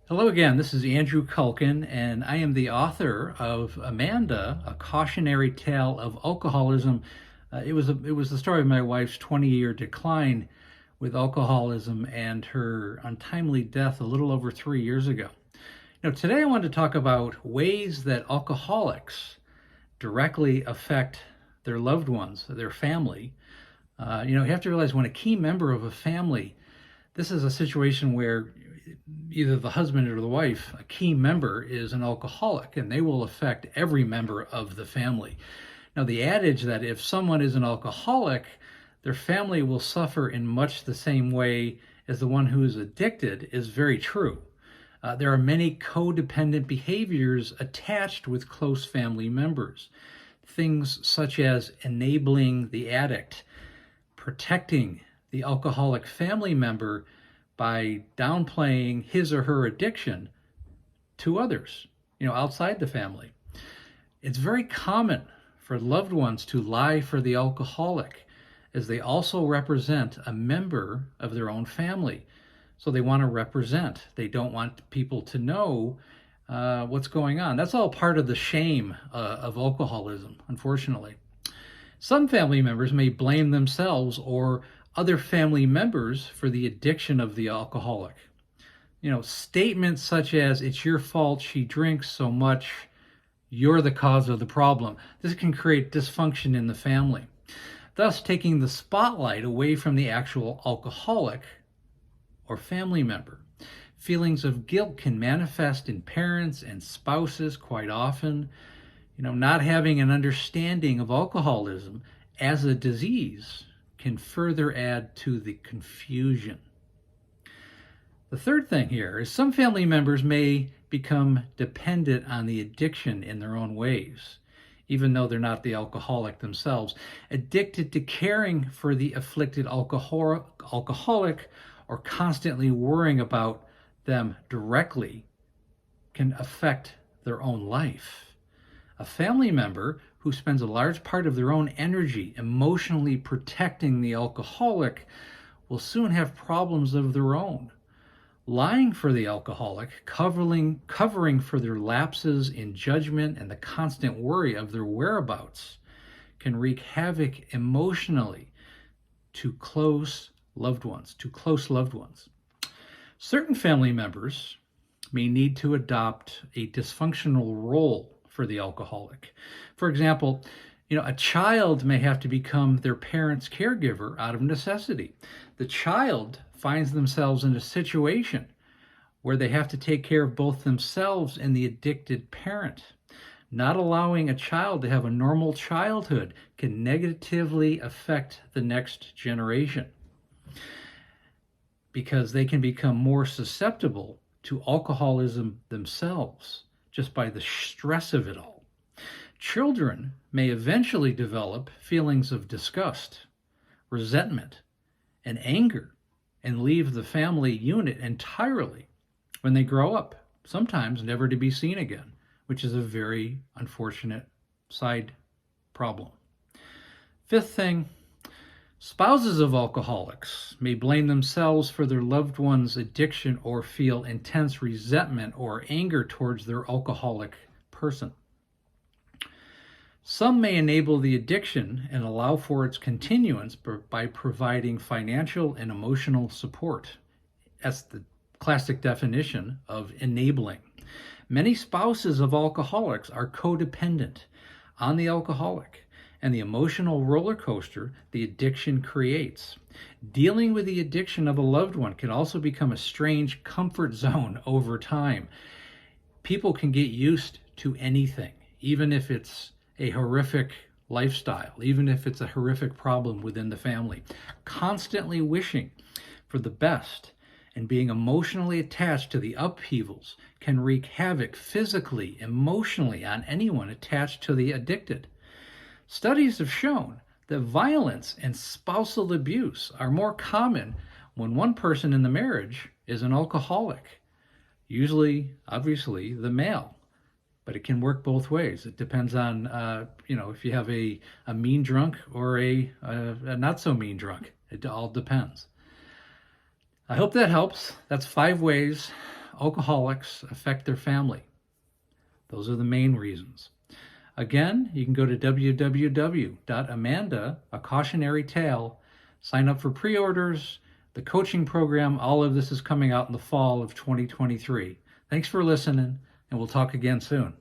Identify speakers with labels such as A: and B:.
A: Hello again. This is Andrew Culkin, and I am the author of Amanda: A Cautionary Tale of Alcoholism. It was the story of my wife's 20-year decline with alcoholism and her untimely death a little over 3 years ago. Today I want to talk about ways that alcoholics directly affect their loved ones, their family. You have to realize when a key member of a family, this is a situation where either the husband or the wife, a key member, is an alcoholic, and they will affect every member of the family. Now, the adage that if someone is an alcoholic, their family will suffer in much the same way as the one who is addicted is very true. There are many codependent behaviors attached with close family members. Things such as enabling the addict, protecting the alcoholic family member by downplaying his or her addiction to others, outside the family. It's very common for loved ones to lie for the alcoholic, as they also represent a member of their own family. So they want to represent. They don't want people to know what's going on. That's all part of the shame of alcoholism, unfortunately. Some family members may blame themselves or other family members for the addiction of the alcoholic. Statements such as, "It's your fault she drinks so much, you're the cause of the problem." This can create dysfunction in the family, thus taking the spotlight away from the actual alcoholic or family member. Feelings of guilt can manifest in parents and spouses quite often. Not having an understanding of alcoholism as a disease can further add to the confusion. The third thing here is some family members may become dependent on the addiction in their own ways, even though they're not the alcoholic themselves. Addicted to caring for the afflicted alcoholic or constantly worrying about them directly can affect their own life. A family member who spends a large part of their own energy emotionally protecting the alcoholic will soon have problems of their own. Lying for the alcoholic, covering for their lapses in judgment and the constant worry of their whereabouts can wreak havoc emotionally to close loved ones. Certain family members may need to adopt a dysfunctional role for the alcoholic. For example, a child may have to become their parent's caregiver out of necessity. The child finds themselves in a situation where they have to take care of both themselves and the addicted parent. Not allowing a child to have a normal childhood can negatively affect the next generation, because they can become more susceptible to alcoholism themselves just by the stress of it all. Children may eventually develop feelings of disgust, resentment, and anger, and leave the family unit entirely when they grow up, sometimes never to be seen again, which is a very unfortunate side problem. Fifth thing, spouses of alcoholics may blame themselves for their loved one's addiction or feel intense resentment or anger towards their alcoholic person. Some may enable the addiction and allow for its continuance by providing financial and emotional support. That's the classic definition of enabling. Many spouses of alcoholics are codependent on the alcoholic and the emotional roller coaster the addiction creates. Dealing with the addiction of a loved one can also become a strange comfort zone over time. People can get used to anything, even if it's a horrific lifestyle, even if it's a horrific problem within the family. Constantly wishing for the best and being emotionally attached to the upheavals can wreak havoc physically, emotionally on anyone attached to the addicted. Studies have shown that violence and spousal abuse are more common when one person in the marriage is an alcoholic, usually, obviously, the male. But it can work both ways. It depends on, if you have a mean drunk or a not so mean drunk. It all depends. I hope that helps. That's 5 ways alcoholics affect their family. Those are the main reasons. Again, you can go to www.amanda, A Cautionary Tale, sign up for pre-orders, the coaching program. All of this is coming out in the fall of 2023. Thanks for listening, and we'll talk again soon.